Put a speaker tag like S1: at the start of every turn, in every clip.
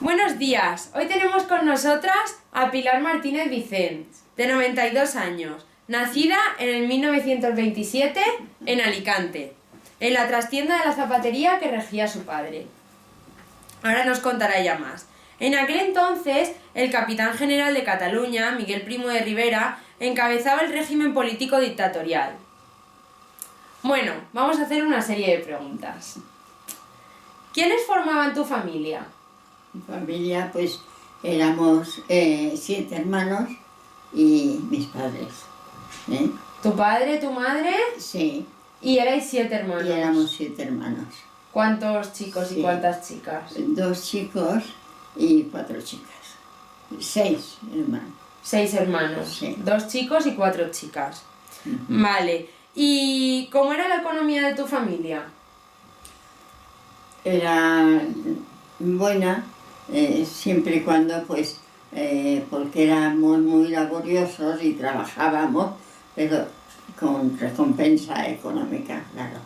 S1: Buenos días, hoy tenemos con nosotras a Pilar Martínez Vicens, de 92 años, nacida en el 1927 en Alicante, en la trastienda de la zapatería que regía su padre. Ahora nos contará ella más. En aquel entonces, el capitán general de Cataluña, Miguel Primo de Rivera, encabezaba el régimen político dictatorial. Bueno, vamos a hacer una serie de preguntas. ¿Quiénes formaban tu familia?
S2: Mi familia, pues, éramos 7 hermanos y mis padres.
S1: ¿Tu padre, tu madre?
S2: Sí.
S1: Y erais 7 hermanos.
S2: Y éramos 7 hermanos.
S1: ¿Cuántos chicos y cuántas chicas?
S2: 2 chicos y 4 chicas. 6 hermanos.
S1: 6 hermanos.
S2: Sí.
S1: 2 chicos y 4 chicas. Vale. ¿Y cómo era la economía de tu familia?
S2: Era buena, siempre y cuando, pues, porque éramos muy laboriosos y trabajábamos, pero con recompensa económica, claro.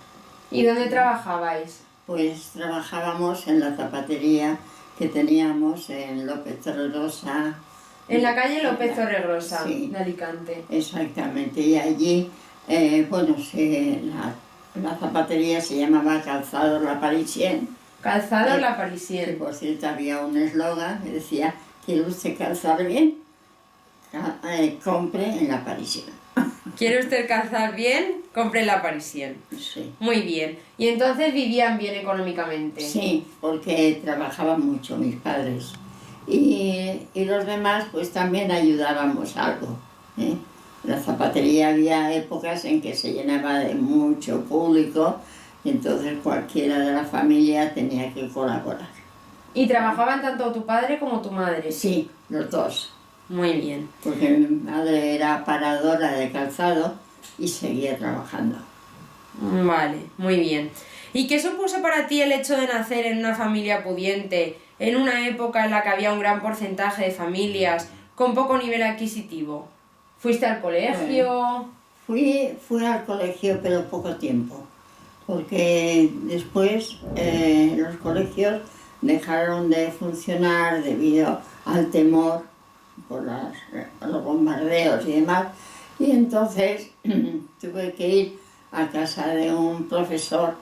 S1: ¿Y dónde trabajabais?
S2: Pues trabajábamos en la zapatería que teníamos en López Torregrosa.
S1: En la calle López Torregrosa,
S2: sí,
S1: de Alicante.
S2: Exactamente, y allí, la zapatería se llamaba Calzado La Parisienne.
S1: Calzado La Parisienne.
S2: Que, por cierto, había un eslogan que decía: ¿quiere usted calzar bien? Compre en La Parisienne.
S1: ¿Quiere usted calzar bien? Compre en La Parisienne.
S2: Sí.
S1: Muy bien. ¿Y entonces vivían bien económicamente?
S2: Sí, porque trabajaban mucho mis padres. Y los demás, pues, también ayudábamos algo. En la zapatería había épocas en que se llenaba de mucho público, y entonces cualquiera de la familia tenía que colaborar.
S1: ¿Y trabajaban tanto tu padre como tu madre?
S2: Sí, los dos.
S1: Muy bien.
S2: Porque mi madre era paradora de calzado y seguía trabajando.
S1: Vale, muy bien. ¿Y qué supuso para ti el hecho de nacer en una familia pudiente, en una época en la que había un gran porcentaje de familias con poco nivel adquisitivo? ¿Fuiste al colegio?
S2: Fui al colegio, pero poco tiempo, porque después los colegios dejaron de funcionar debido al temor por los bombardeos y demás, y entonces tuve que ir a casa de un profesor,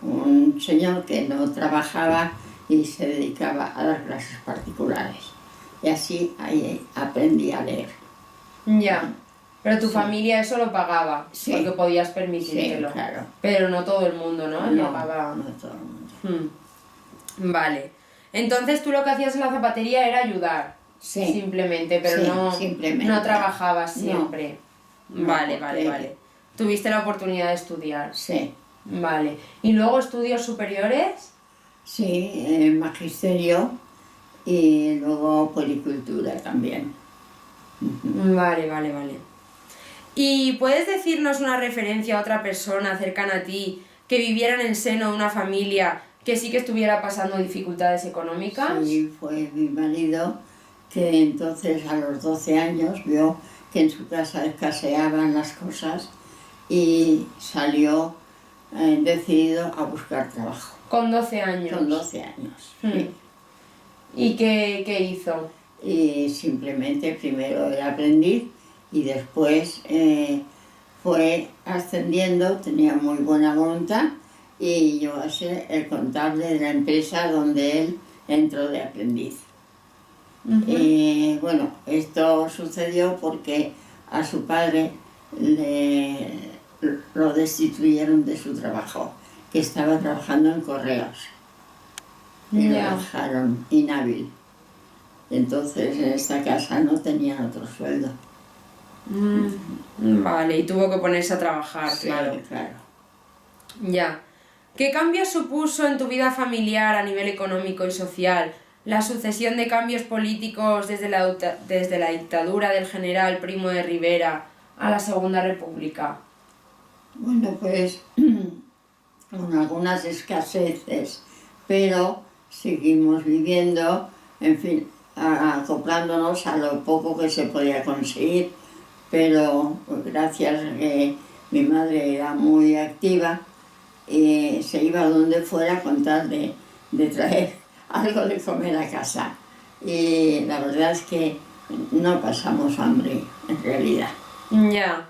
S2: un señor que no trabajaba y se dedicaba a dar clases particulares, y así ahí aprendí a leer.
S1: Ya. Pero tu
S2: Sí.
S1: familia eso lo pagaba,
S2: Sí.
S1: porque podías permitírtelo.
S2: Sí, claro.
S1: Pero no todo el mundo, ¿no?
S2: No,
S1: Llegaba...
S2: no todo el mundo.
S1: Vale. Entonces tú lo que hacías en la zapatería era ayudar.
S2: Sí.
S1: Simplemente, pero
S2: Sí,
S1: no,
S2: simplemente.
S1: no trabajabas siempre.
S2: No,
S1: Vale,
S2: porque-
S1: vale. Tuviste la oportunidad de estudiar.
S2: Sí,
S1: Vale. ¿Y luego estudios superiores?
S2: sí, magisterio y luego policultura también.
S1: Vale, vale, vale. ¿Y puedes decirnos una referencia a otra persona cercana a ti que viviera en el seno de una familia que sí que estuviera pasando dificultades económicas?
S2: Sí, fue mi marido, que entonces a los 12 años vio que en su casa escaseaban las cosas y salió decidido a buscar trabajo.
S1: Con 12 años.
S2: Con 12 años. Sí.
S1: ¿Y qué hizo?
S2: Y simplemente primero era aprendiz y después fue ascendiendo, tenía muy buena voluntad, y yo a ser el contable de la empresa donde él entró de aprendiz. Y bueno, esto sucedió porque a su padre lo destituyeron de su trabajo, que estaba trabajando en correos, y lo dejaron inhábil. Entonces en esta casa no tenían otro sueldo.
S1: Vale, y tuvo que ponerse a trabajar,
S2: Sí,
S1: claro.
S2: claro.
S1: Ya. ¿Qué cambios supuso en tu vida familiar a nivel económico y social la sucesión de cambios políticos desde la dictadura del general Primo de Rivera a la Segunda República?
S2: Bueno, pues con algunas escaseces, pero seguimos viviendo, en fin, acoplándonos a lo poco que se podía conseguir, pero pues, gracias a que mi madre era muy activa, se iba donde fuera con tal de traer algo de comer a casa. Y la verdad es que no pasamos hambre, en realidad.
S1: Ya.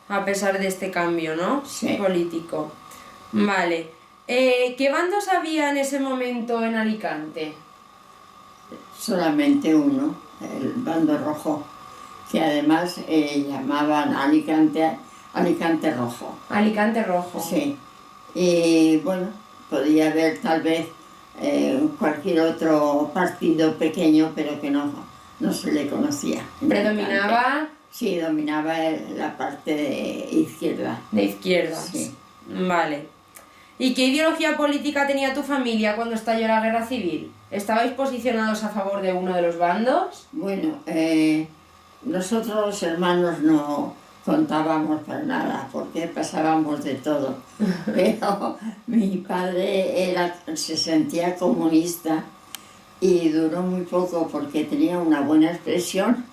S1: A pesar de este cambio, ¿no?
S2: Sí.
S1: Político. Vale. ¿Qué bandos había en ese momento en Alicante?
S2: Solamente uno, el bando rojo, que además llamaban Alicante Rojo.
S1: Alicante Rojo.
S2: Sí. Y bueno, podía haber tal vez cualquier otro partido pequeño, pero que no se le conocía.
S1: ¿Predominaba?
S2: Sí, dominaba la parte de izquierda.
S1: De izquierdas.
S2: Sí.
S1: Vale. ¿Y qué ideología política tenía tu familia cuando estalló la guerra civil? ¿Estabais posicionados a favor de uno de los bandos?
S2: Bueno, nosotros los hermanos no contábamos para nada, porque pasábamos de todo. Pero mi padre se sentía comunista y duró muy poco porque tenía una buena expresión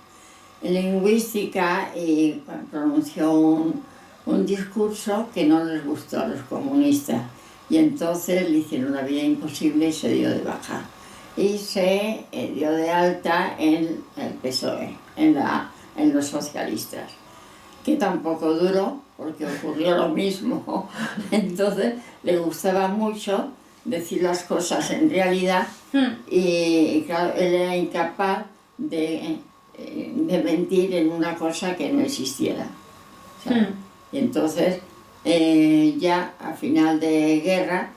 S2: lingüística y pronunció un discurso que no les gustó a los comunistas. Y entonces le hicieron la vida imposible y se dio de baja. Y se dio de alta en el PSOE, en los socialistas, que tampoco duró porque ocurrió lo mismo. Entonces le gustaba mucho decir las cosas en realidad y claro, él era incapaz de mentir en una cosa que no existiera. Y entonces ya a final de guerra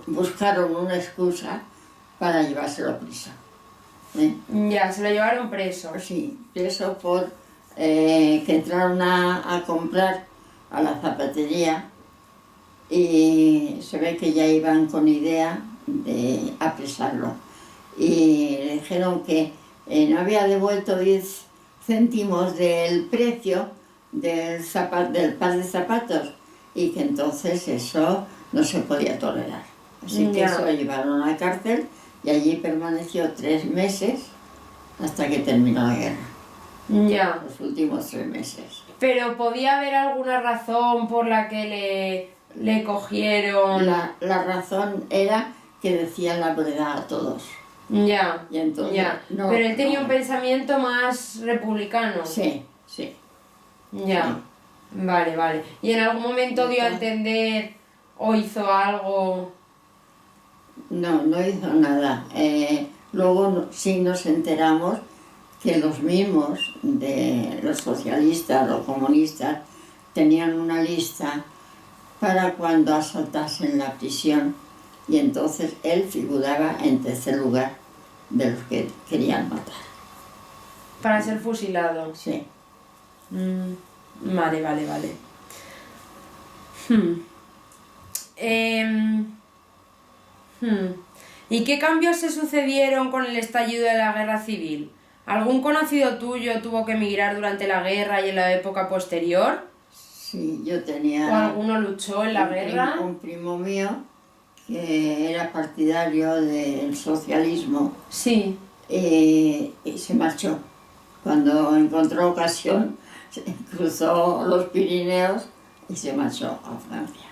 S2: buscaron una excusa para llevárselo preso.
S1: Ya, se lo llevaron preso.
S2: Sí, preso por que entraron a comprar a la zapatería y se ve que ya iban con idea de apresarlo. Y le dijeron que no había devuelto 10 céntimos del precio del par de zapatos y que entonces eso no se podía tolerar. Así que se lo llevaron a la cárcel y allí permaneció 3 meses hasta que terminó la guerra.
S1: Ya.
S2: Los últimos 3 meses.
S1: Pero ¿podía haber alguna razón por la que le cogieron?
S2: La razón era que decían la verdad a todos.
S1: Ya,
S2: y entonces,
S1: ya. Pero él tenía un pensamiento más republicano.
S2: Sí, sí.
S1: Ya, sí. Vale, vale. ¿Y en algún momento dio a entender o hizo algo?
S2: No, no hizo nada. Luego sí nos enteramos que los mismos de los socialistas, los comunistas, tenían una lista para cuando asaltasen la prisión y entonces él figuraba en tercer lugar de los que querían matar.
S1: Para ser fusilado.
S2: Sí.
S1: Vale, vale, vale. ¿Y qué cambios se sucedieron con el estallido de la guerra civil? ¿Algún conocido tuyo tuvo que emigrar durante la guerra y en la época posterior?
S2: Sí, yo tenía...
S1: ¿O alguno luchó en la guerra?
S2: Un primo mío que era partidario del socialismo.
S1: Sí.
S2: Y se marchó. Cuando encontró ocasión, cruzó los Pirineos y se marchó a Francia.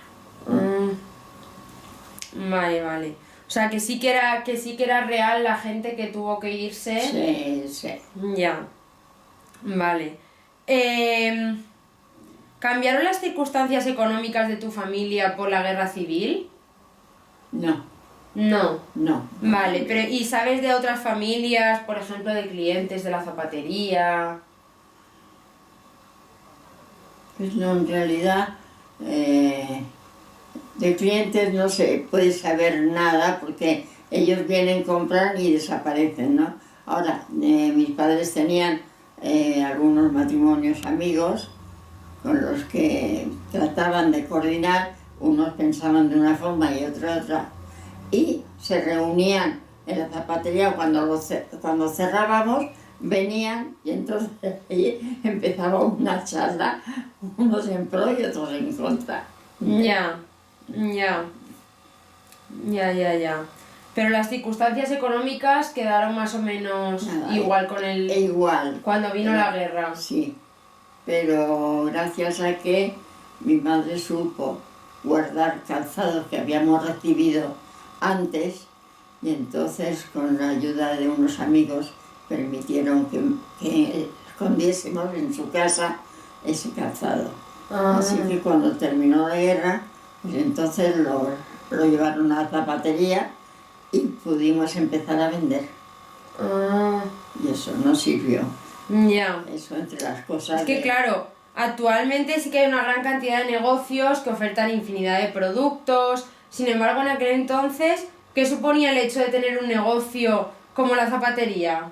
S1: Vale, vale. O sea, que sí que era real la gente que tuvo que irse.
S2: Sí, sí.
S1: Ya. Vale. ¿Cambiaron las circunstancias económicas de tu familia por la guerra civil?
S2: No.
S1: No.
S2: No.
S1: Vale, pero ¿y sabes de otras familias, por ejemplo, de clientes de la zapatería?
S2: Pues no, en realidad de clientes no se puede saber nada porque ellos vienen, compran y desaparecen, ¿no? Ahora, mis padres tenían algunos matrimonios amigos con los que trataban de coordinar, unos pensaban de una forma y otros de otra, y se reunían en la zapatería cuando cerrábamos, venían y entonces empezaba una charla, unos en pro y otros en contra.
S1: Ya. Pero las circunstancias económicas quedaron más o menos igual con el...
S2: Igual.
S1: Cuando vino la guerra.
S2: Sí, pero gracias a que mi madre supo guardar calzados que habíamos recibido antes, y entonces con la ayuda de unos amigos permitieron que escondiésemos en su casa ese calzado. Así que cuando terminó la guerra, pues entonces lo llevaron a la zapatería y pudimos empezar a vender. Y eso nos sirvió.
S1: Ya.
S2: Eso entre las cosas.
S1: Es que claro, actualmente sí que hay una gran cantidad de negocios que ofertan infinidad de productos. Sin embargo, en aquel entonces, ¿qué suponía el hecho de tener un negocio como la zapatería?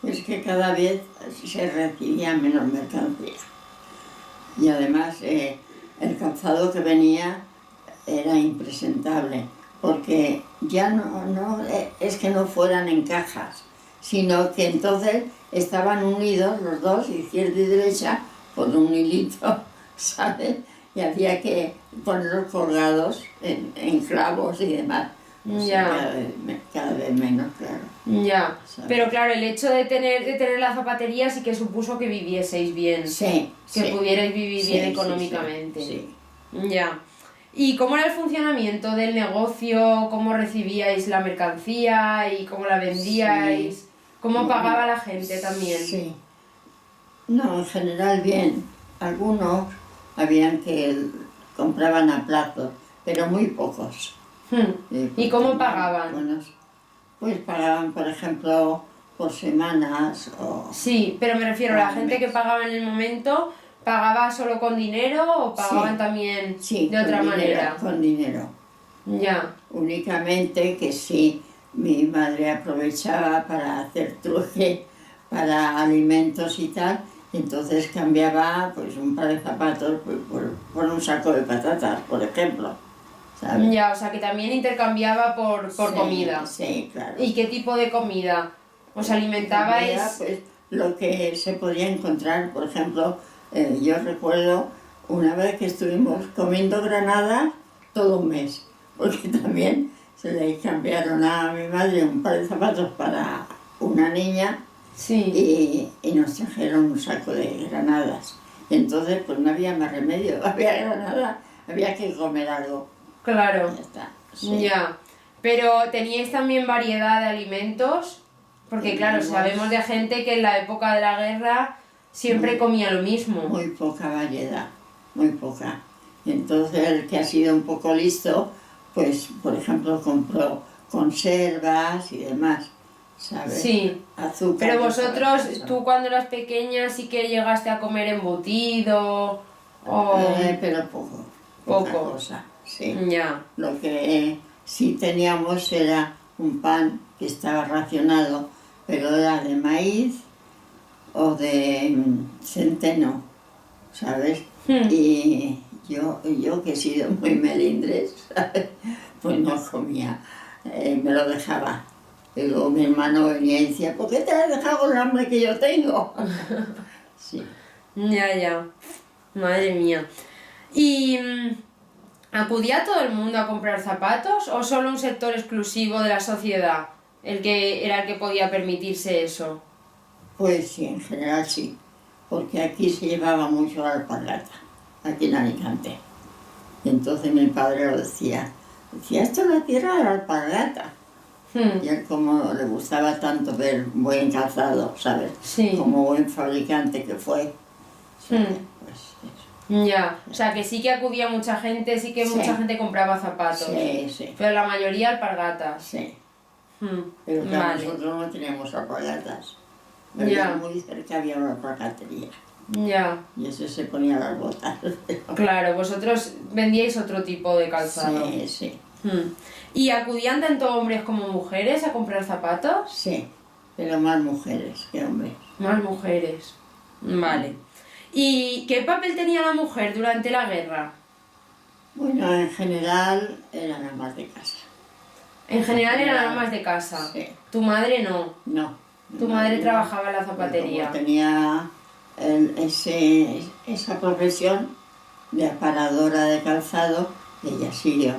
S2: Pues que cada vez se recibía menos mercancía. Y además el calzado que venía era impresentable, porque ya no es que no fueran en cajas, sino que entonces estaban unidos los dos, izquierda y derecha, por un hilito, ¿sabes? Y había que ponerlos colgados en clavos y demás. O sea, cada vez menos, claro.
S1: Ya,
S2: ¿sabes?
S1: pero claro, el hecho de tener la zapatería sí que supuso que vivieseis bien.
S2: Sí,
S1: que pudierais vivir
S2: sí,
S1: bien
S2: sí,
S1: económicamente.
S2: Sí.
S1: Ya. ¿Y cómo era el funcionamiento del negocio? ¿Cómo recibíais la mercancía y cómo la vendíais?
S2: Sí.
S1: ¿Cómo pagaba la gente también?
S2: Sí. No, en general bien. Algunos habían que compraban a plazos, pero muy pocos.
S1: ¿Y cómo pagaban?
S2: Pues pagaban, por ejemplo, por semanas o...
S1: Sí, pero me refiero a la gente que pagaba en el momento, ¿pagaba solo con dinero o pagaban también de otra manera?
S2: Con dinero.
S1: Ya.
S2: Únicamente que sí, mi madre aprovechaba para hacer truque para alimentos y tal, entonces cambiaba pues un par de zapatos por un saco de patatas, por ejemplo. ¿Sabes?
S1: Ya, o sea que también intercambiaba por comida.
S2: Sí, claro.
S1: ¿Y qué tipo de comida? ¿Os alimentabais?
S2: Pues lo que se podía encontrar, por ejemplo, yo recuerdo una vez que estuvimos comiendo granada todo un mes, porque también se le cambiaron a mi madre un par de zapatos para una niña.
S1: Sí.
S2: Y nos trajeron un saco de granadas. Entonces, pues no había más remedio, había granada, había que comer algo.
S1: Claro.
S2: Ya está. Sí.
S1: Ya. Pero ¿teníais también variedad de alimentos? Porque claro, sabemos de gente que en la época de la guerra siempre comía lo mismo.
S2: Muy poca variedad, muy poca. Entonces, el que ha sido un poco listo, pues, por ejemplo, compró conservas y demás. ¿Sabes?
S1: Sí,
S2: azúcar.
S1: Pero vosotros, tú cuando eras pequeña sí que llegaste a comer embutido o...
S2: pero poco.
S1: Poca
S2: cosa, sí.
S1: Ya.
S2: Lo que sí teníamos era un pan que estaba racionado, pero era de maíz o de centeno, ¿sabes? Y yo que he sido muy melindre, ¿sabes? Pues no comía, me lo dejaba. Y luego mi hermano venía y decía, ¿por qué te has dejado con el hambre que yo tengo? Sí.
S1: Ya. Madre mía. ¿Y acudía todo el mundo a comprar zapatos o solo un sector exclusivo de la sociedad el que podía permitirse eso?
S2: Pues sí, en general sí, porque aquí se llevaba mucho la alpargata, aquí en Alicante. Y entonces mi padre lo decía, esto es la tierra de la alpargata. Y él como le gustaba tanto ver buen calzado, ¿sabes?
S1: Sí.
S2: Como buen fabricante que fue. Pues eso.
S1: Ya, o sea que sí que acudía mucha gente, sí que mucha gente compraba zapatos.
S2: Sí.
S1: Pero la mayoría alpargatas.
S2: Sí. Pero claro, nosotros no teníamos alpargatas. Pero muy cerca había una alpargatería.
S1: Ya.
S2: Y ese se ponía las botas.
S1: Claro, vosotros vendíais otro tipo de calzado.
S2: Sí.
S1: ¿Y acudían tanto hombres como mujeres a comprar zapatos?
S2: Sí, pero más mujeres que hombres.
S1: Más mujeres. Vale. ¿Y qué papel tenía la mujer durante la guerra?
S2: Bueno, en general eran amas de casa.
S1: En general eran amas de casa.
S2: Sí.
S1: ¿Tu madre no?
S2: No.
S1: ¿Tu madre trabajaba en la zapatería?
S2: Como tenía esa profesión de aparadora de calzado, ella siguió.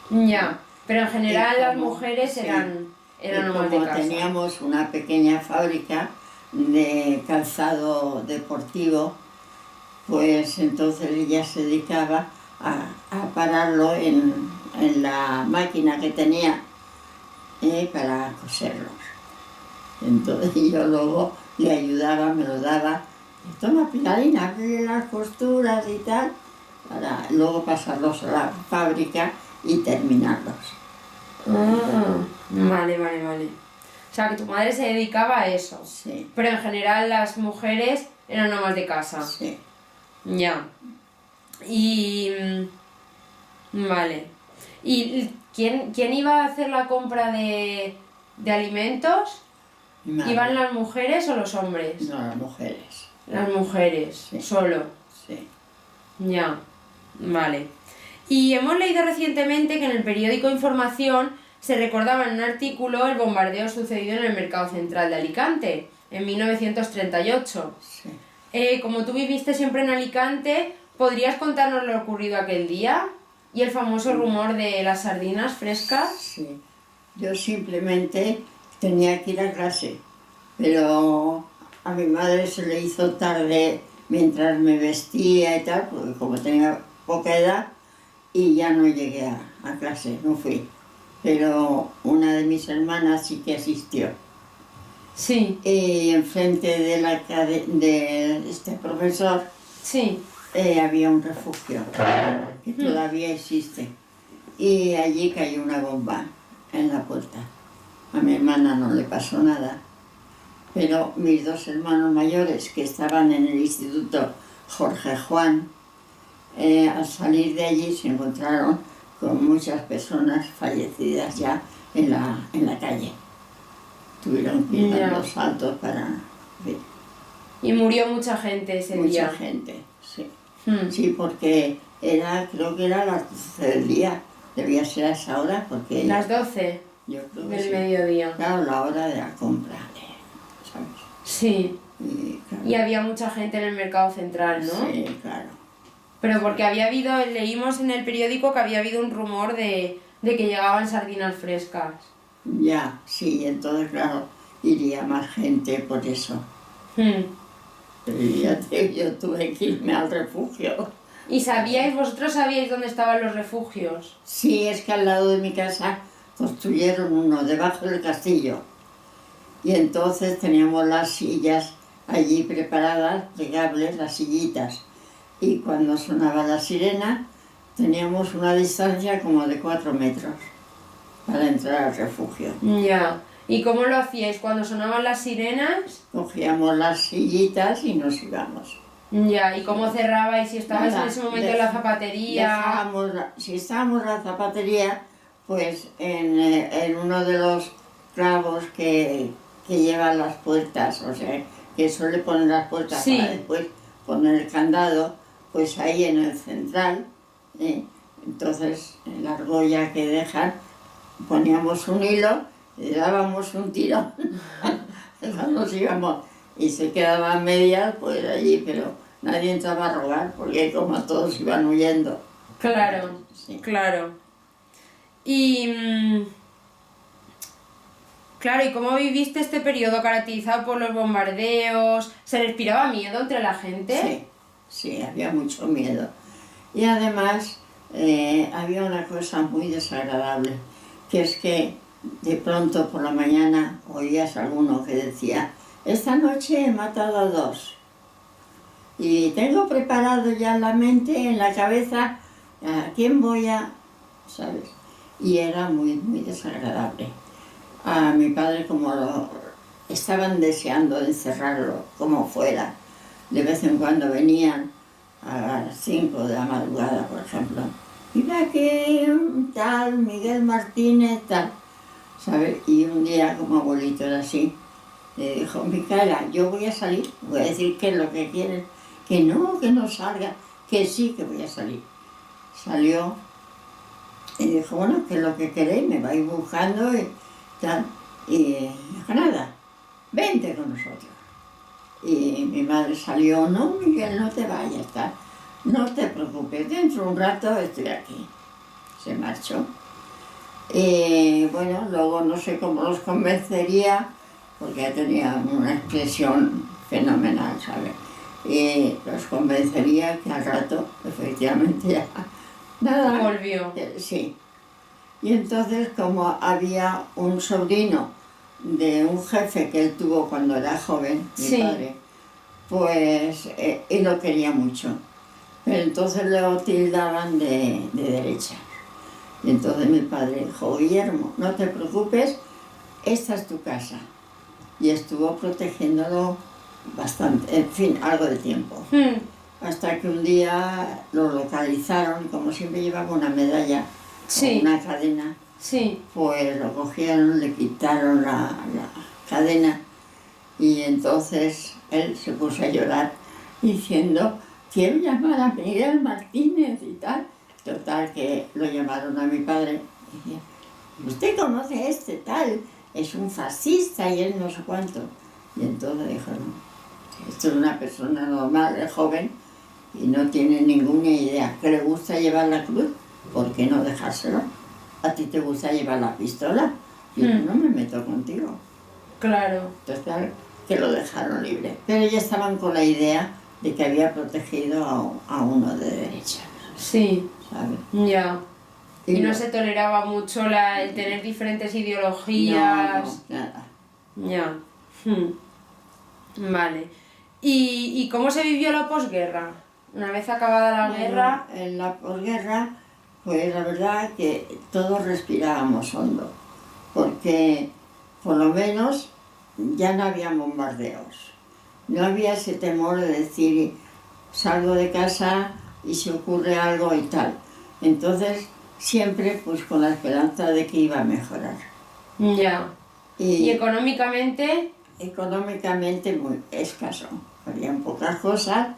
S1: Ya, pero en general las mujeres eran amas de casa.
S2: Como teníamos una pequeña fábrica de calzado deportivo, pues entonces ella se dedicaba a pararlo en en la máquina que tenía para coserlos. Entonces yo luego le ayudaba, me lo daba. Toma, Pilarina, abre las costuras y tal, para luego pasarlos a la fábrica y terminarlos.
S1: Ah, vale, vale, vale. O sea, que tu madre se dedicaba a eso.
S2: Sí,
S1: Pero en general las mujeres eran amas de casa.
S2: sí.
S1: Ya. Y... Vale. ¿Y quién iba a hacer la compra de alimentos?
S2: Mi madre.
S1: ¿Iban las mujeres o los hombres?
S2: No, las mujeres.
S1: Las mujeres,
S2: Sí.
S1: solo.
S2: Sí.
S1: Ya. Vale. Y hemos leído recientemente que en el periódico Información se recordaba en un artículo el bombardeo sucedido en el Mercado Central de Alicante, en 1938.
S2: Sí.
S1: Como tú viviste siempre en Alicante, ¿podrías contarnos lo ocurrido aquel día? ¿Y el famoso rumor de las sardinas frescas?
S2: Sí. Yo simplemente tenía que ir a clase, pero a mi madre se le hizo tarde mientras me vestía y tal, porque como tenía poca edad, y ya no llegué a clase, no fui. Pero una de mis hermanas sí que asistió.
S1: Sí,
S2: Y enfrente de este profesor
S1: sí.
S2: había un refugio que todavía existe. Y allí cayó una bomba en la puerta. A mi hermana no le pasó nada, pero mis dos hermanos mayores, que estaban en el instituto Jorge Juan, al salir de allí se encontraron con muchas personas fallecidas ya en la calle. Tuvieron que ir
S1: Ya.
S2: dando saltos para ver.
S1: Y murió mucha gente ese
S2: Mucha
S1: día.
S2: gente, sí.
S1: Hmm.
S2: Sí, porque creo que era las 12 del día. Debía ser a esa hora porque
S1: Las 12
S2: yo creo que
S1: del
S2: sí.
S1: mediodía.
S2: Claro, la hora de la compra, ¿sabes?
S1: Sí.
S2: Y, claro,
S1: Y había mucha gente en el mercado central, ¿no?
S2: sí, claro.
S1: Pero porque leímos en el periódico que había habido un rumor de que llegaban sardinas frescas.
S2: Ya, sí, entonces claro, iría más gente por eso.
S1: Hmm.
S2: Pero yo tuve que irme al refugio.
S1: ¿Y vosotros sabíais dónde estaban los refugios?
S2: Sí, es que al lado de mi casa construyeron uno, debajo del castillo. Y entonces teníamos las sillas allí preparadas, plegables, las sillitas. Y cuando sonaba la sirena, teníamos una distancia como de 4 metros para entrar al refugio.
S1: Ya. ¿Y cómo lo hacíais? Cuando sonaban las sirenas,
S2: Cogíamos las sillitas y nos íbamos.
S1: ya. ¿Y cómo cerrabais? Si estabais en
S2: Nada,
S1: ese momento en la zapatería.
S2: Si estábamos en la zapatería, pues en uno de los clavos que llevan las puertas, o sea, que suele poner las puertas
S1: Sí.
S2: para después poner el candado, pues ahí en el central, entonces en la argolla que dejan, poníamos un hilo, le dábamos un tiro, nos íbamos y se quedaban medias, pues allí, pero nadie entraba a robar, porque como todos iban huyendo.
S1: Claro,
S2: Sí.
S1: claro. Y... Claro, ¿y cómo viviste este periodo caracterizado por los bombardeos? ¿Se respiraba miedo entre la gente?
S2: Sí, sí, había mucho miedo. Y además había una cosa muy desagradable, que es que de pronto por la mañana oías a alguno que decía: esta noche he matado a 2. Y tengo preparado ya en la mente, en la cabeza, a quién voy a... ¿sabes? Y era muy, muy desagradable. A mi padre, como estaban deseando encerrarlo como fuera, de vez en cuando venían a las 5 de la madrugada, por ejemplo. Mira aquí un tal Miguel Martínez, tal, ¿sabes? Y un día, como abuelito era así, le dijo: Micaela, yo voy a salir, voy a decir qué es lo que quieres, que no salga, que sí que voy a salir. Salió y dijo: bueno, ¿qué es lo que queréis? Me vais buscando y tal. Y dijo: nada, vente con nosotros. Y mi madre salió: no, Miguel, no te vayas, tal. No te preocupes, dentro de un rato estoy aquí. Se marchó. Y bueno, luego no sé cómo los convencería, porque ya tenía una expresión fenomenal, ¿sabes? Y los convencería que al rato, efectivamente, ya... Nada.
S1: Volvió.
S2: Sí, Y entonces, como había un sobrino de un jefe que él tuvo cuando era joven, mi
S1: Sí.
S2: padre, pues él lo quería mucho. Pero entonces lo tildaban de derecha. Y entonces mi padre dijo, Guillermo, no te preocupes, esta es tu casa. Y estuvo protegiéndolo bastante, en fin, algo de tiempo. Hasta que un día lo localizaron, y como siempre llevaba una medalla
S1: Sí.
S2: o una cadena,
S1: Sí.
S2: pues lo cogieron, le quitaron la cadena y entonces él se puso a llorar diciendo, quiero llamar a Miguel Martínez y tal. Total, que lo llamaron a mi padre y decía, ¿usted conoce a este tal? Es un fascista y él no sé cuánto. Y entonces dijo, no, esto es una persona normal, es joven y no tiene ninguna idea. ¿Que le gusta llevar la cruz? ¿Por qué no dejárselo? ¿A ti te gusta llevar la pistola? Y yo no me meto contigo.
S1: Claro.
S2: Total, que lo dejaron libre. Pero ya estaban con la idea de que había protegido a uno de derecha,
S1: Sí.
S2: ¿sabes?
S1: Ya. Y no
S2: lo-
S1: se toleraba mucho el tener diferentes ideologías.
S2: No, nada.
S1: Ya. Vale. ¿Y cómo se vivió la posguerra? Una vez acabada la
S2: Bueno,
S1: guerra.
S2: en la posguerra, pues la verdad que todos respirábamos hondo, porque por lo menos ya no había bombardeos. No había ese temor de decir, salgo de casa y se ocurre algo y tal. Entonces, siempre pues con la esperanza de que iba a mejorar.
S1: Ya. ¿Y
S2: Y
S1: económicamente?
S2: económicamente muy escaso. Habían pocas cosas.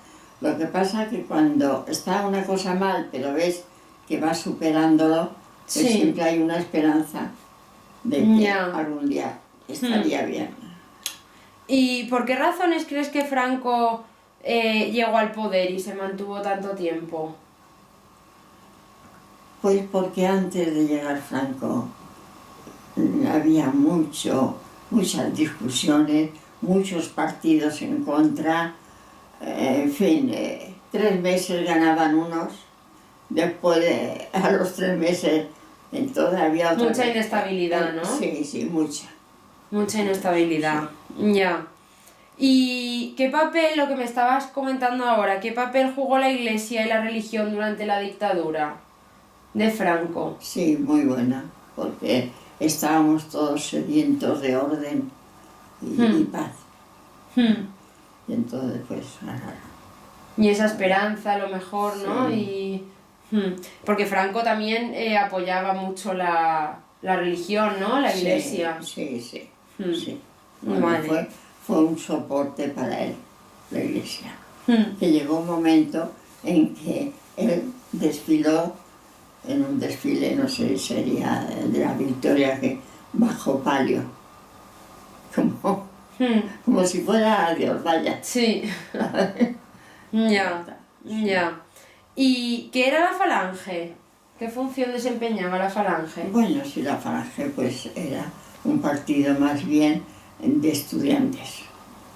S2: Lo que pasa es que cuando está una cosa mal, pero ves que vas superándolo, pues
S1: Sí.
S2: siempre hay una esperanza de que
S1: Ya.
S2: algún día estaría bien.
S1: ¿Y por qué razones crees que Franco llegó al poder y se mantuvo tanto tiempo?
S2: Pues porque antes de llegar Franco había muchas discusiones, muchos partidos en contra, en fin, 3 meses ganaban unos, después a los 3 meses entonces había otra
S1: Mucha
S2: vez.
S1: inestabilidad, ¿no?
S2: Sí, sí, mucha.
S1: Mucha inestabilidad. Ya. ¿Y qué papel, lo que me estabas comentando ahora, qué papel jugó la Iglesia y la religión durante la dictadura de Franco?
S2: Sí, muy buena, porque estábamos todos sedientos de orden y paz. Y entonces, pues,
S1: Y esa esperanza, a lo mejor, ¿no?
S2: Sí.
S1: Porque Franco también apoyaba mucho la religión, ¿no? La Iglesia.
S2: Sí, sí,
S1: Hmm.
S2: sí. Bueno,
S1: Vale.
S2: fue un soporte para él, la Iglesia. Que llegó un momento en que él desfiló en un desfile, no sé, sería de la Victoria, que bajo palio, como si fuera Dios, vaya.
S1: Sí. Ya, ya. ¿Y qué era la Falange? ¿Qué función desempeñaba la Falange?
S2: Bueno, sí, la Falange pues era un partido más bien de estudiantes.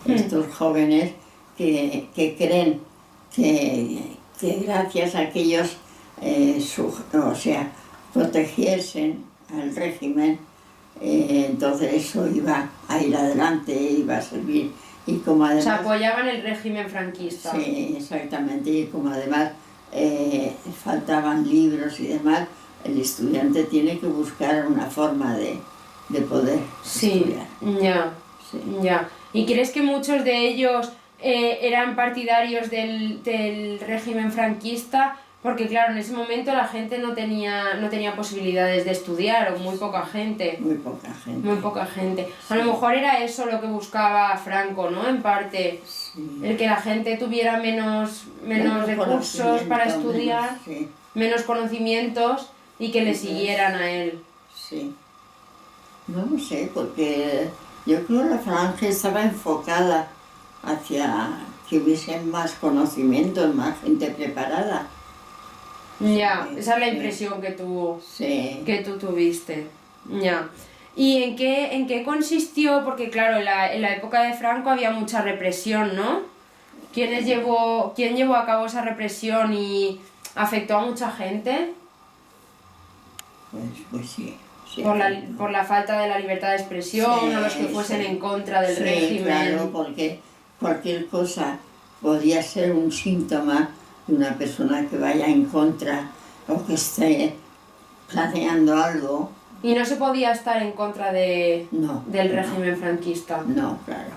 S2: Estos jóvenes que creen que gracias a que ellos o sea, protegiesen al régimen, entonces eso iba a ir adelante, iba a servir. Y como
S1: O sea,
S2: además,
S1: apoyaban el régimen franquista.
S2: sí, exactamente, y como además faltaban libros y demás, el estudiante tiene que buscar una forma de poder
S1: Sí,
S2: estudiar.
S1: ya,
S2: Sí.
S1: ya. ¿Y crees que muchos de ellos eran partidarios del régimen franquista? Porque claro, en ese momento la gente no tenía posibilidades de estudiar, o muy poca gente.
S2: Muy poca gente.
S1: Muy poca gente. A lo mejor era eso lo que buscaba Franco, ¿no? En parte,
S2: Sí.
S1: el que la gente tuviera menos recursos para estudiar, menos conocimientos y que le siguieran a él.
S2: Sí. No lo sé, porque yo creo que la Falange estaba enfocada hacia que hubiesen más conocimientos, más gente preparada.
S1: Ya,
S2: Sí,
S1: esa es la
S2: sí.
S1: impresión que
S2: Sí.
S1: tú tuviste. Ya. ¿Y en qué consistió? Porque claro, en la época de Franco había mucha represión, ¿no? ¿Quién llevó a cabo esa represión y afectó a mucha gente?
S2: Pues sí. Sí,
S1: por la falta de la libertad de expresión,
S2: sí,
S1: o los que fuesen
S2: sí.
S1: en contra del
S2: Sí,
S1: régimen.
S2: claro, porque cualquier cosa podía ser un síntoma de una persona que vaya en contra o que esté planeando algo.
S1: Y no se podía estar en contra
S2: No,
S1: del
S2: no.
S1: régimen franquista.
S2: No, claro.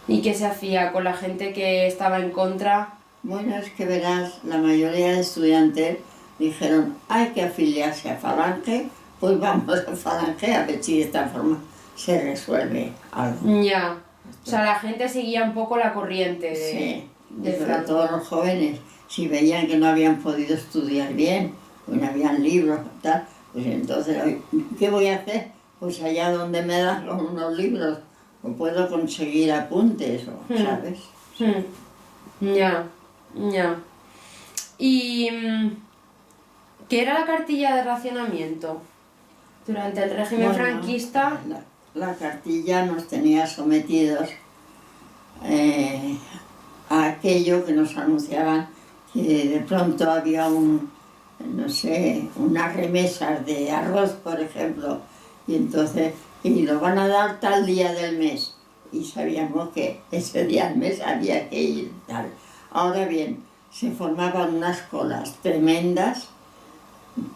S1: ¿Y qué se hacía con la gente que estaba en contra?
S2: Bueno, es que verás, la mayoría de estudiantes dijeron, hay que afiliarse a Falange, pues vamos a Falange a ver si de esta forma se resuelve algo.
S1: Ya. O sea, la gente seguía un poco la corriente
S2: Sí,
S1: de
S2: y sobre
S1: Franco.
S2: todo los jóvenes, si veían que no habían podido estudiar bien, o no habían libros y tal, pues entonces, ¿qué voy a hacer? Pues allá donde me dan unos libros, o puedo conseguir apuntes, ¿sabes?
S1: Ya, ya. ¿Y qué era la cartilla de racionamiento? Durante el régimen
S2: Bueno,
S1: franquista.
S2: la cartilla nos tenía sometidos a aquello que nos anunciaban que de pronto había no sé, unas remesas de arroz, por ejemplo, y entonces, y lo van a dar tal día del mes, y sabíamos que ese día del mes había que ir tal. Ahora bien, se formaban unas colas tremendas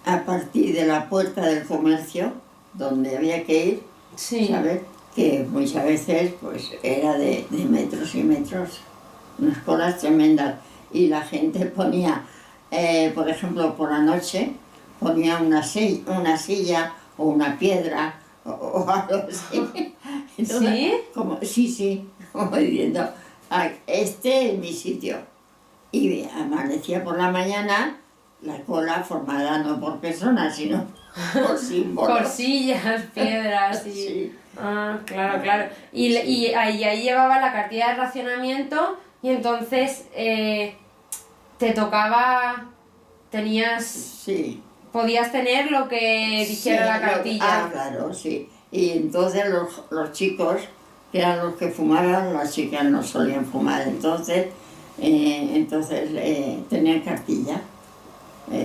S2: a partir de la puerta del comercio, donde había que ir,
S1: Sí.
S2: ¿sabes? Que muchas veces pues era de metros y metros, unas colas tremendas, y la gente ponía, por ejemplo, por la noche, ponía una silla o una piedra o algo así. Entonces,
S1: ¿Sí?
S2: Sí, como diciendo, este es mi sitio. Y amanecía por la mañana la cola formada no por personas, sino por símbolos.
S1: Por sillas, piedras y...
S2: Sí.
S1: Ah, claro, claro. Y ahí llevaba la cartilla de racionamiento y entonces te tocaba... Tenías...
S2: Sí.
S1: Podías tener lo que dijera
S2: Sí,
S1: la cartilla.
S2: claro, sí. Y entonces los chicos, que eran los que fumaban, las chicas no solían fumar, entonces tenían cartilla,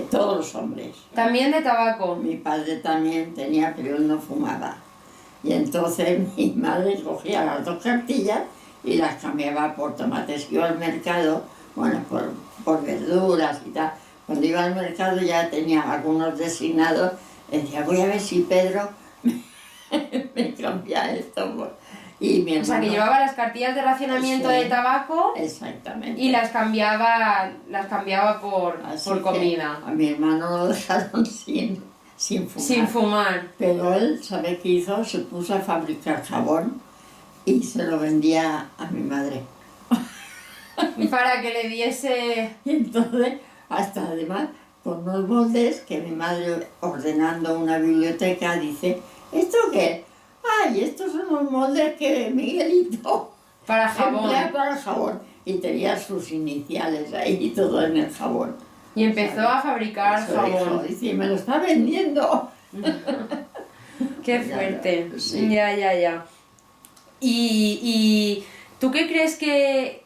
S2: todos los hombres.
S1: También de tabaco.
S2: Mi padre también tenía, pero él no fumaba. Y entonces mi madre cogía las dos cartillas y las cambiaba por tomates. Iba al mercado, bueno, por verduras y tal. Cuando iba al mercado ya tenía algunos designados, decía, voy a ver si Pedro me cambia esto. Y mi hermano,
S1: O sea, que llevaba las cartillas de racionamiento
S2: sí,
S1: de tabaco
S2: exactamente.
S1: y las cambiaba por
S2: Así
S1: comida.
S2: A mi hermano lo dejaron sin fumar.
S1: Sin fumar.
S2: Pero él, ¿sabe qué hizo? Se puso a fabricar jabón y se lo vendía a mi madre.
S1: Para que le diese...
S2: Y entonces, hasta además, con unos moldes que mi madre, ordenando una biblioteca, dice, ¿esto qué? ¡Ay, estos son los moldes que Miguelito
S1: Para jabón.
S2: emplea para jabón! Y tenía sus iniciales ahí y todo en el jabón.
S1: Y empezó a fabricar
S2: Eso
S1: jabón.
S2: dijo, dice, me lo está vendiendo.
S1: Qué fuerte.
S2: Sí.
S1: Ya. ¿Y tú qué crees que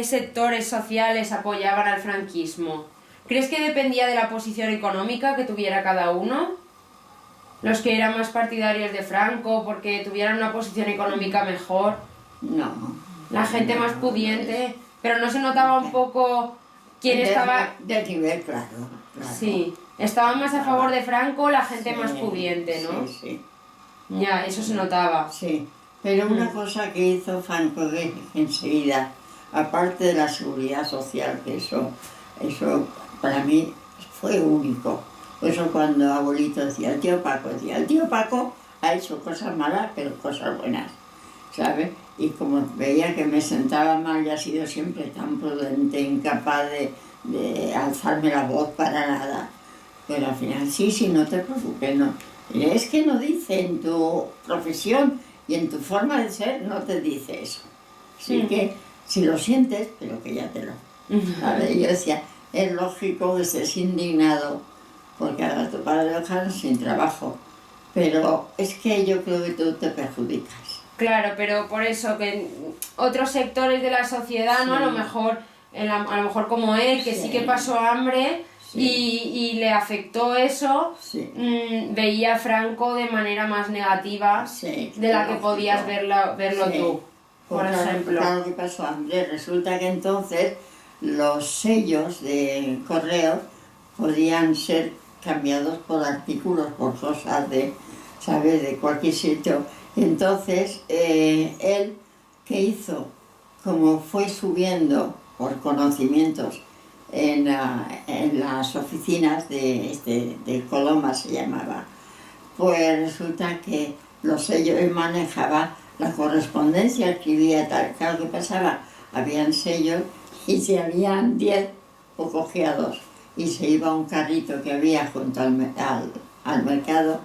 S1: sectores sociales apoyaban al franquismo? ¿Crees que dependía de la posición económica que tuviera cada uno? Los que eran más partidarios de Franco porque tuvieran una posición económica mejor.
S2: No.
S1: La gente más pudiente. Pero no se notaba un poco quién estaba...
S2: Del nivel, claro.
S1: Sí. Estaban más a favor de Franco la gente más pudiente, ¿no?
S2: Sí.
S1: Ya, eso se notaba.
S2: Sí, pero una cosa que hizo Franco enseguida, aparte de la seguridad social, que eso para mí fue único. Por eso cuando abuelito decía, el tío Paco ha hecho cosas malas, pero cosas buenas, ¿sabes? Y como veía que me sentaba mal y ha sido siempre tan prudente, incapaz de alzarme la voz para nada, pero al final, sí, no te preocupes, no. Es que no dice en tu profesión y en tu forma de ser, no te dice eso. Así que si lo sientes, pero que ya te lo... ¿Sabes? Yo decía, es lógico que estés indignado porque ahora tu padre lo dejaron sin trabajo, pero es que yo creo que tú te perjudicas.
S1: Claro, pero por eso que otros sectores de la sociedad, ¿no? A lo mejor como él, que sí que pasó hambre,
S2: Sí.
S1: y le afectó eso,
S2: Sí.
S1: veía a Franco de manera más negativa
S2: Sí,
S1: de la que
S2: lógico.
S1: podías verlo
S2: Sí.
S1: tú, por
S2: Pues
S1: ejemplo.
S2: claro que pasó, Andrés. Resulta que entonces los sellos de correo podían ser cambiados por artículos, por cosas de, ¿sabes?, de cualquier sitio. Entonces, él, ¿qué hizo? Como fue subiendo por conocimientos en las oficinas de Coloma, se llamaba, pues resulta que los sellos, él manejaba la correspondencia, escribía tal. Claro que pasaba, habían sellos y si habían 10, pues cogía 2 y se iba a un carrito que había junto al mercado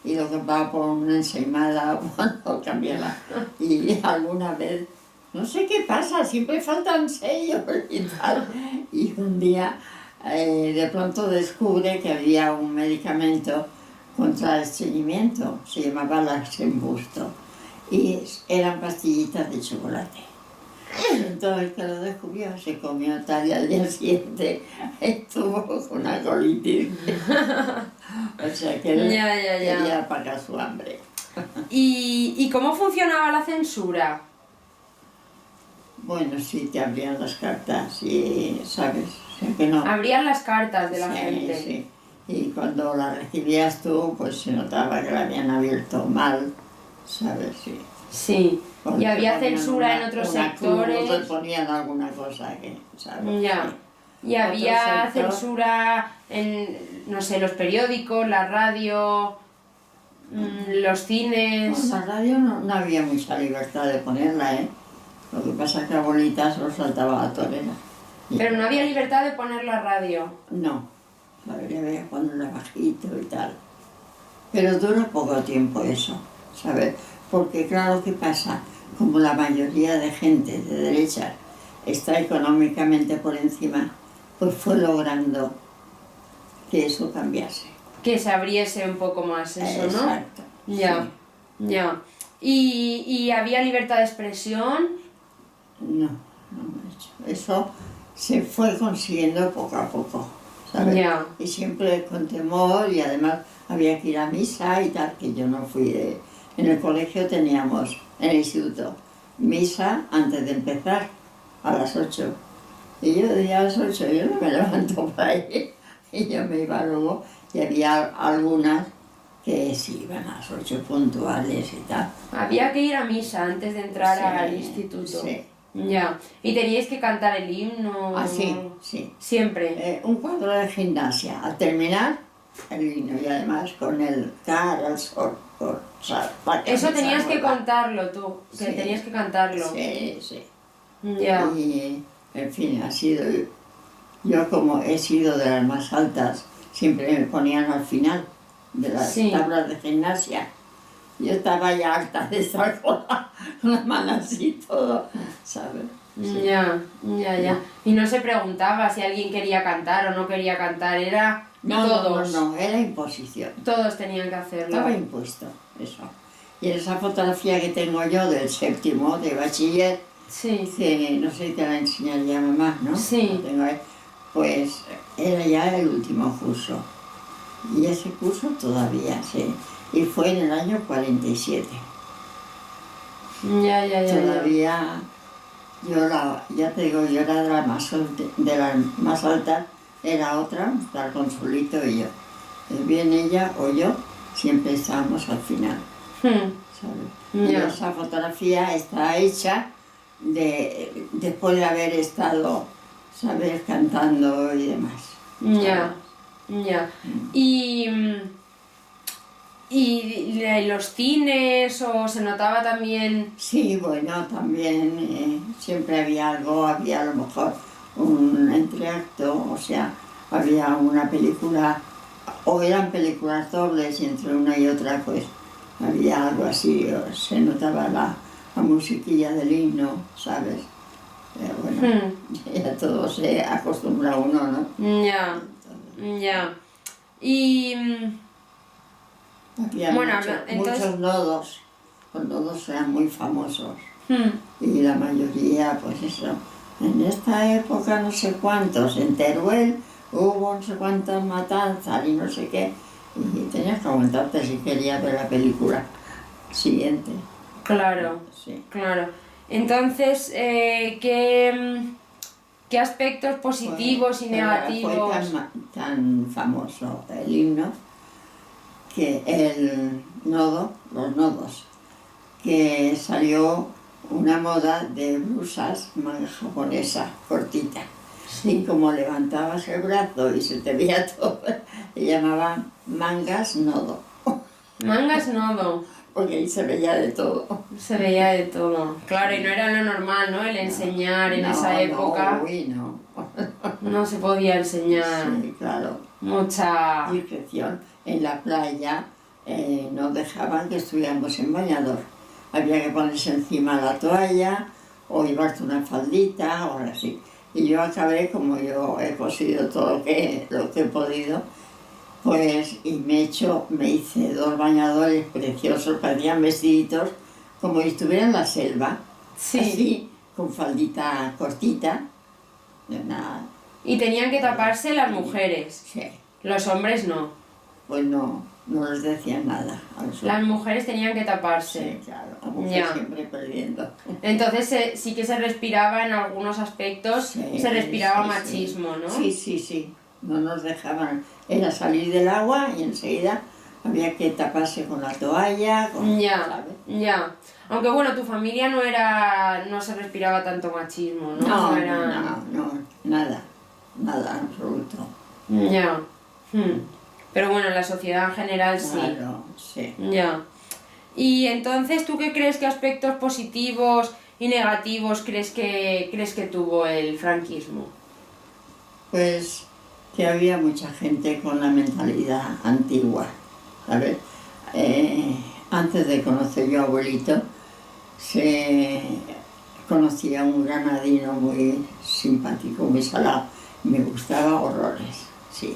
S2: y lo compraba por una ensaimada o lo cambiaba. Y alguna vez, no sé qué pasa, siempre faltan sellos y tal. Y un día de pronto descubre que había un medicamento contra el estreñimiento, se llamaba Laxenbusto, y eran pastillitas de chocolate. Entonces que lo descubrió, se comió tal y al día siguiente estuvo con una colitis. O sea que él
S1: Ya.
S2: quería apagar su hambre.
S1: ¿Y cómo funcionaba la censura?
S2: Bueno, sí, te abrían las cartas y, ¿sabes? O sea que no.
S1: Abrían las cartas de la
S2: Sí,
S1: gente.
S2: sí. Y cuando la recibías tú, pues se notaba que la habían abierto mal, ¿sabes? Sí.
S1: Sí.
S2: Porque
S1: Y había
S2: te ponían
S1: censura en otros
S2: una cruz,
S1: sectores.
S2: te ponían alguna cosa que, ¿sabes?
S1: Ya.
S2: Sí.
S1: Y había
S2: Otro sector,
S1: censura en, no sé, los periódicos, la radio, los
S2: Pues
S1: cines.
S2: la radio no había mucha libertad de ponerla, ¿eh? Lo que pasa es que a bolitas lo saltaba la torera.
S1: Pero no había libertad de poner la radio.
S2: No, había que ponerla bajito y tal. Pero dura poco tiempo eso, ¿sabes? Porque claro, ¿qué pasa? Como la mayoría de gente de derecha está económicamente por encima, pues fue logrando que eso cambiase.
S1: Que se abriese un poco más eso, ¿no?
S2: Exacto.
S1: Ya,
S2: Sí.
S1: ya. ¿Y había libertad de expresión?
S2: No me he hecho. Eso se fue consiguiendo poco a poco, ¿sabes?
S1: Ya.
S2: Y siempre con temor y además había que ir a misa y tal, que yo no fui En el colegio teníamos, en el instituto, misa antes de empezar, a las 8. Y yo decía a las 8, yo no me levanto para ir. Y yo me iba luego y había algunas que sí iban a las 8 puntuales y tal.
S1: Había que ir a misa antes de entrar
S2: Sí,
S1: al instituto.
S2: sí.
S1: Ya. ¿Y teníais que cantar el himno?
S2: Ah, sí.
S1: Siempre.
S2: Un cuadro de gimnasia. Al terminar, el himno y además con el cara al sol.
S1: Eso tenías que contarlo tú, que
S2: Sí.
S1: tenías que cantarlo.
S2: Sí.
S1: Ya.
S2: Y, en fin, ha sido... Yo como he sido de las más altas, siempre me ponían al final de las
S1: Sí.
S2: tablas de gimnasia. Yo estaba ya harta de estar con la mano así todo, ¿sabes? Sí.
S1: Ya. Y no se preguntaba si alguien quería cantar o no quería cantar, era todos.
S2: No, era imposición.
S1: Todos tenían que hacerlo.
S2: Estaba impuesto, eso. Y en esa fotografía que tengo yo del 7º de bachiller,
S1: Sí.
S2: que no sé si te la enseñaría mamá, ¿no?
S1: Sí.
S2: La tengo ahí. Pues era ya el último curso. Y ese curso todavía, sí. Y fue en el año 47.
S1: Ya.
S2: Todavía, ya te digo, yo era de las más altas, era otra, estar Consolito y yo. Bien ella o yo, siempre estábamos al final, ¿sabes? Y
S1: Ya.
S2: esa fotografía está hecha después de haber estado, ¿sabes?, cantando y demás.
S1: Ya. ¿Y los cines o se notaba también?
S2: Sí, bueno, también siempre había algo, había a lo mejor un entreacto, o sea, había una película, o eran películas dobles y entre una y otra pues había algo así, o se notaba la musiquilla del himno, ¿sabes? Bueno, ya todo se acostumbra uno, ¿no?
S1: Ya. Y...
S2: Había
S1: Bueno, entonces-
S2: muchos nodos, los nodos eran muy famosos y la mayoría, pues eso, en esta época no sé cuántos, en Teruel hubo no sé cuántas matanzas y no sé qué, y tenías que aguantarte si querías ver la película siguiente.
S1: Claro,
S2: Sí.
S1: claro. Entonces, ¿qué aspectos positivos y
S2: Fue
S1: negativos?
S2: tan famoso el himno que el nodo, los nodos, que salió una moda de blusas manga japonesa cortita. Y como levantabas el brazo y se te veía todo, le llamaban mangas nodo,
S1: Mangas nodo.
S2: porque ahí se veía de todo.
S1: Se veía de todo. Claro, y no era lo normal, ¿no? El enseñar en esa época.
S2: No.
S1: No se podía enseñar
S2: Sí, claro.
S1: mucha...
S2: Discreción. En la playa no dejaban que estuviéramos en bañador. Había que ponerse encima la toalla o llevarte una faldita o algo así. Y yo acabé, como yo he cosido todo lo que he podido, pues, y me hice 2 bañadores preciosos, parecían vestiditos, como si estuviera en la selva,
S1: Sí.
S2: así, con faldita cortita, de nada.
S1: Y tenían que taparse las mujeres.
S2: Sí,
S1: Los hombres no.
S2: pues no les decían nada a los
S1: Las mujeres tenían que taparse.
S2: Sí, claro, la mujer
S1: Ya.
S2: siempre perdiendo.
S1: Entonces sí que se respiraba en algunos aspectos,
S2: Sí,
S1: se respiraba
S2: sí,
S1: machismo, ¿no?
S2: Sí. No nos dejaban. Era salir del agua y enseguida había que taparse con la toalla,
S1: Ya,
S2: ¿sabes?
S1: ya. Aunque bueno, tu familia no se respiraba tanto machismo, ¿no?
S2: No, nada en absoluto.
S1: Ya. Pero bueno, en la sociedad en general sí.
S2: Claro, sí.
S1: Ya. Y entonces, ¿tú qué crees, qué aspectos positivos y negativos crees que tuvo el franquismo?
S2: Pues que había mucha gente con la mentalidad antigua, ¿sabes? Antes de conocer yo a abuelito, se conocía un granadino muy simpático, muy salado, me gustaba horrores, sí.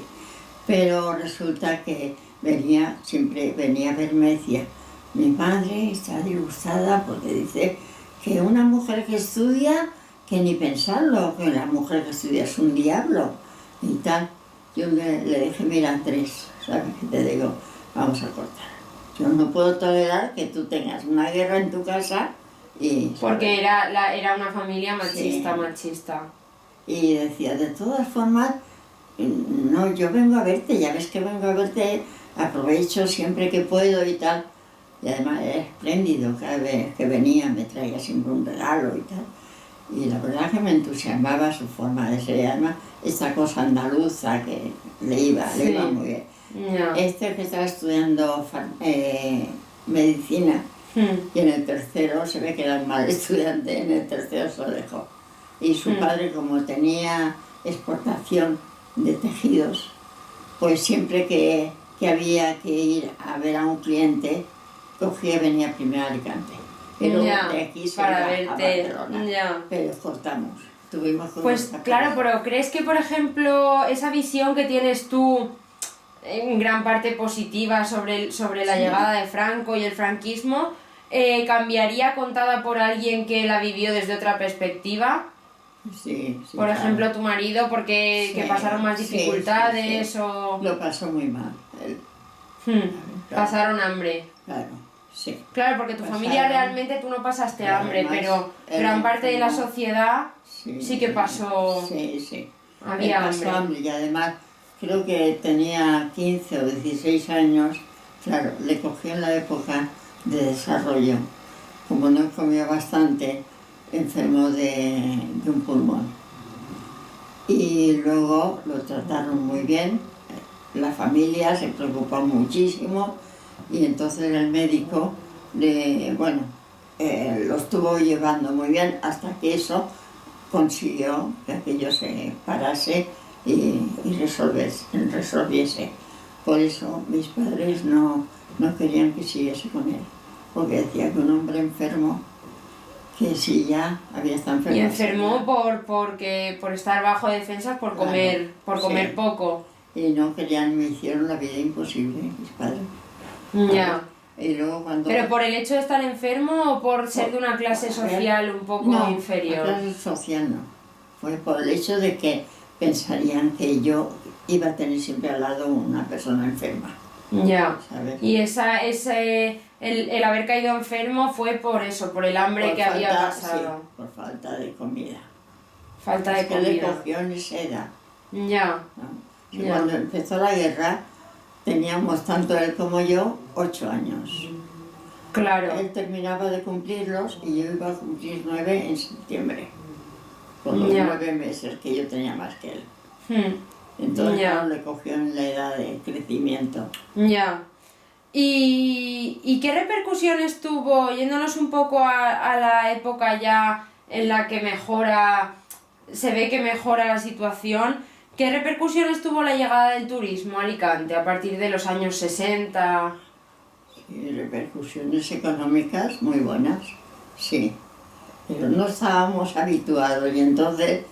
S2: Pero resulta que siempre venía a verme y decía, mi madre está disgustada porque dice que una mujer que estudia, que ni pensarlo, que la mujer que estudia es un diablo y tal. Yo le dije, mira Andrés, ¿sabes qué te digo? Vamos a cortar. Yo no puedo tolerar que tú tengas una guerra en tu casa y...
S1: Porque era una familia machista,
S2: Sí.
S1: machista.
S2: Y decía, de todas formas, no, yo vengo a verte, ya ves que vengo a verte, aprovecho siempre que puedo y tal. Y además era espléndido, cada vez que venía me traía siempre un regalo y tal. Y la verdad que me entusiasmaba su forma de ser, y además esta cosa andaluza que le iba muy bien.
S1: Ya.
S2: Este que estaba estudiando medicina y en el tercero se ve que era un mal estudiante, en el tercero se lo dejó. Y su padre, como tenía exportación de tejidos, pues siempre que había que ir a ver a un cliente, cogía y venía primero a Alicante. Pero
S1: Ya,
S2: de aquí se
S1: para
S2: iba a
S1: verte,
S2: Barcelona.
S1: ya.
S2: Pero cortamos. Tuvimos que
S1: Pues
S2: cortar.
S1: claro, pero ¿crees que, por ejemplo, esa visión que tienes tú, en gran parte positiva sobre la
S2: Sí.
S1: llegada de Franco y el franquismo, cambiaría contada por alguien que la vivió desde otra perspectiva?
S2: Sí,
S1: Por
S2: claro.
S1: ejemplo, tu marido, porque
S2: Sí,
S1: que pasaron más
S2: sí,
S1: dificultades
S2: sí.
S1: o...
S2: Lo pasó muy mal, él.
S1: Hmm,
S2: Claro.
S1: Pasaron hambre.
S2: Claro, sí.
S1: Claro, porque tu
S2: Pasaron.
S1: familia realmente tú no pasaste
S2: Pero
S1: hambre,
S2: además,
S1: pero
S2: él
S1: gran parte de la
S2: enfermó.
S1: sociedad sí que pasó...
S2: Sí.
S1: Había
S2: Él pasó
S1: hambre.
S2: y además creo que tenía 15 o 16 años. Claro, le cogió en la época de desarrollo. Como no comía bastante, enfermó de un pulmón. Y luego lo trataron muy bien, la familia se preocupó muchísimo y entonces el médico lo estuvo llevando muy bien hasta que eso consiguió que aquello se parase y resolviese. Por eso mis padres no querían que siguiese con él, porque decía que un hombre enfermo, que si ya había estado enfermo.
S1: Y enfermó por estar bajo defensas, por comer,
S2: sí.
S1: poco.
S2: Y no querían, me hicieron la vida imposible, mis padres.
S1: Ya.
S2: Y luego cuando...
S1: ¿Pero por el hecho de estar enfermo o por ser de una clase social un poco inferior?
S2: La clase social no. fue por el hecho de que pensarían que yo iba a tener siempre al lado una persona enferma,
S1: Ya.
S2: ¿sabes?
S1: Y el haber caído enfermo fue por eso, por el hambre
S2: Por
S1: que había
S2: falta,
S1: pasado.
S2: sí, por falta de comida.
S1: Falta de
S2: Es que le
S1: comida.
S2: cogió en esa edad,
S1: Ya.
S2: ¿no? Y
S1: Ya.
S2: cuando empezó la guerra, teníamos tanto él como yo 8 años.
S1: Claro.
S2: Él terminaba de cumplirlos y yo iba a cumplir 9 en septiembre. Por los
S1: Ya.
S2: 9 meses que yo tenía más que él.
S1: Hmm.
S2: Entonces
S1: Ya.
S2: claro, le cogió en la edad de crecimiento.
S1: Ya. ¿Y qué repercusiones tuvo, yéndonos un poco a la época ya en la que se ve que mejora la situación, qué repercusiones tuvo la llegada del turismo a Alicante a partir de los años 60?
S2: Y repercusiones económicas muy buenas, sí. Pero no estábamos habituados y entonces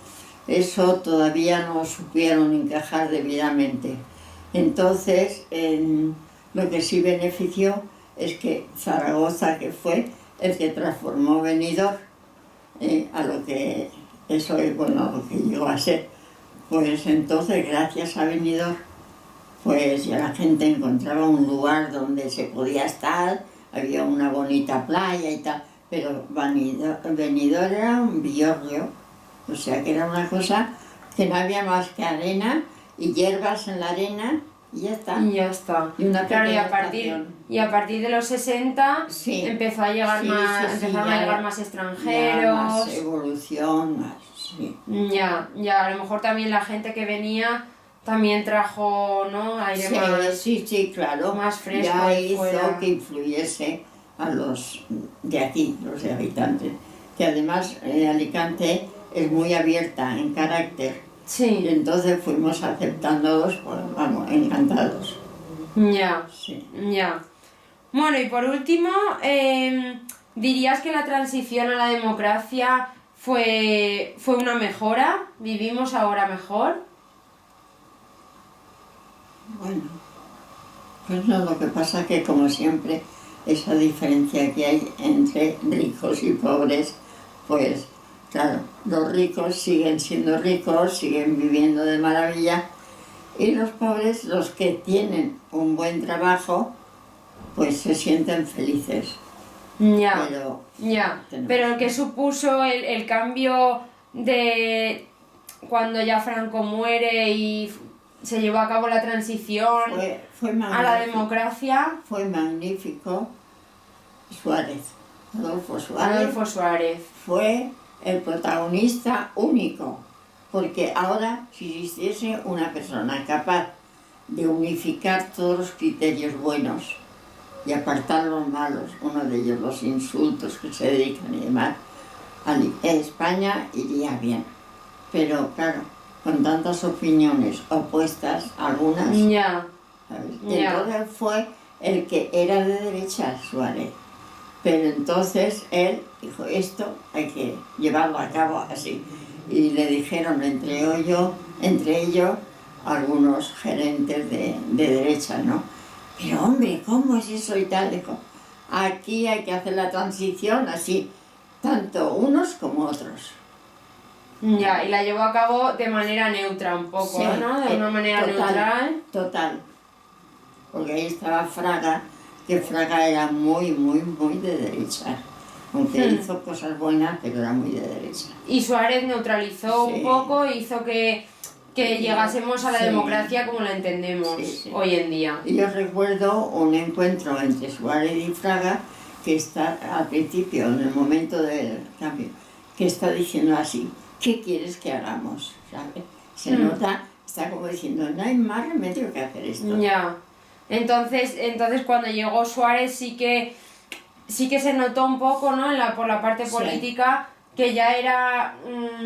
S2: eso todavía no supieron encajar debidamente. Entonces, lo que sí benefició es que Zaragoza, que fue el que transformó Benidorm a lo que eso es, bueno, lo que llegó a ser. Pues entonces, gracias a Benidorm, pues ya la gente encontraba un lugar donde se podía estar, había una bonita playa y tal, pero Benidorm era un villorrio, o sea que era una cosa que no había más que arena y hierbas en la arena y ya está.
S1: Y ya está.
S2: Y una
S1: Claro,
S2: pequeña estación.
S1: y a partir de los 60
S2: Sí.
S1: empezó a llegar
S2: Sí,
S1: más,
S2: sí, sí,
S1: empezaron a
S2: ya-
S1: llegar más
S2: Ya
S1: extranjeros.
S2: más evolución, más, sí.
S1: Ya, a lo mejor también la gente que venía también trajo, ¿no? Aire
S2: Sí,
S1: más.
S2: sí, claro.
S1: más fresco
S2: Ya
S1: de
S2: hizo
S1: fuera.
S2: que influyese a los de aquí, los de habitantes. Que además Alicante es muy abierta en carácter. Y
S1: Sí,
S2: entonces fuimos aceptándolos, pues vamos, encantados.
S1: ya,
S2: Sí.
S1: ya. Bueno, y por último, ¿dirías que la transición a la democracia fue una mejora? ¿Vivimos ahora mejor?
S2: Bueno, pues no, lo que pasa es que como siempre esa diferencia que hay entre ricos y pobres, pues claro, los ricos siguen siendo ricos, siguen viviendo de maravilla y los pobres, los que tienen un buen trabajo, pues se sienten felices.
S1: Ya.
S2: Pero
S1: Ya,
S2: tenemos-
S1: pero lo que supuso el cambio de cuando ya Franco muere y se llevó a cabo la transición
S2: fue
S1: a la
S2: magnífico.
S1: democracia,
S2: Fue magnífico Suárez, Adolfo Suárez.
S1: Adolfo Suárez.
S2: Fue el protagonista único, porque ahora si existiese una persona capaz de unificar todos los criterios buenos y apartar los malos, uno de ellos los insultos que se dedican y demás, España iría bien. Pero claro, con tantas opiniones opuestas, algunas,
S1: Ya,
S2: ¿sabes?
S1: Ya.
S2: Entonces fue el que era de derecha, Suárez. Pero entonces él dijo, esto hay que llevarlo a cabo así. Y le dijeron entre ellos algunos gerentes de derecha, ¿no? Pero hombre, ¿cómo es eso y tal? Dijo, aquí hay que hacer la transición así, tanto unos como otros.
S1: ya, y la llevó a cabo de manera neutra un poco,
S2: Sí,
S1: ¿no? De una manera
S2: total,
S1: neutral.
S2: Total. Porque ahí estaba Fraga, que Fraga era muy de derecha. Aunque hizo cosas buenas, pero era muy de derecha.
S1: Y Suárez neutralizó
S2: Sí.
S1: un poco, hizo que llegásemos a la
S2: Sí.
S1: democracia como la entendemos
S2: Sí.
S1: hoy en día.
S2: Y yo recuerdo un encuentro entre Suárez y Fraga, que está al principio, en el momento del cambio, que está diciendo así, ¿qué quieres que hagamos? ¿Sabes? Se nota, está como diciendo, no hay más remedio que hacer esto.
S1: Ya. Entonces cuando llegó Suárez sí que se notó un poco, ¿no? Por la parte
S2: Sí.
S1: política que ya era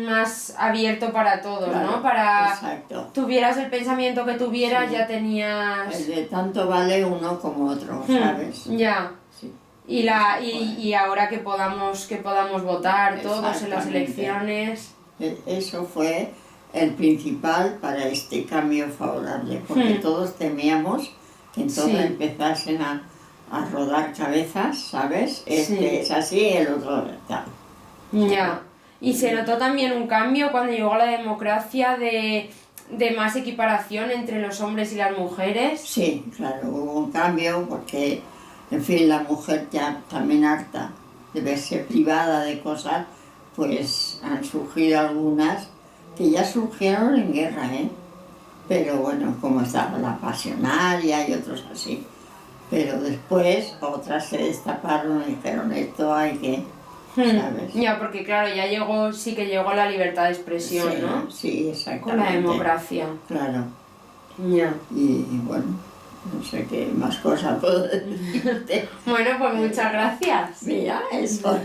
S1: más abierto para todos,
S2: Claro,
S1: ¿no? Para
S2: exacto.
S1: tuvieras el pensamiento que tuvieras,
S2: Sí.
S1: ya tenías.
S2: El de tanto vale uno como otro, ¿sabes?
S1: Ya.
S2: Sí.
S1: Y ahora que podamos votar todos en las
S2: Exactamente.
S1: elecciones.
S2: Eso fue el principal para este cambio favorable, porque todos temíamos que entonces
S1: Sí.
S2: empezasen a rodar cabezas, ¿sabes? Este
S1: Sí.
S2: es así, el otro tal.
S1: Ya. Y se notó también un cambio cuando llegó la democracia de más equiparación entre los hombres y las mujeres.
S2: Sí, claro, hubo un cambio porque, en fin, la mujer ya también harta de verse privada de cosas, pues han surgido algunas que ya surgieron en guerra, ¿eh? Pero bueno, como estaba la pasionaria y otros así. Pero después otras se destaparon y dijeron, esto hay que, ¿sabes?
S1: Ya, porque claro, ya llegó, sí que llegó la libertad de expresión,
S2: Sí,
S1: ¿no?
S2: sí, exactamente.
S1: Con la democracia.
S2: Claro.
S1: Ya.
S2: Y bueno, no sé qué más cosas puedo decirte.
S1: Bueno, pues muchas gracias.
S2: Mira, eso.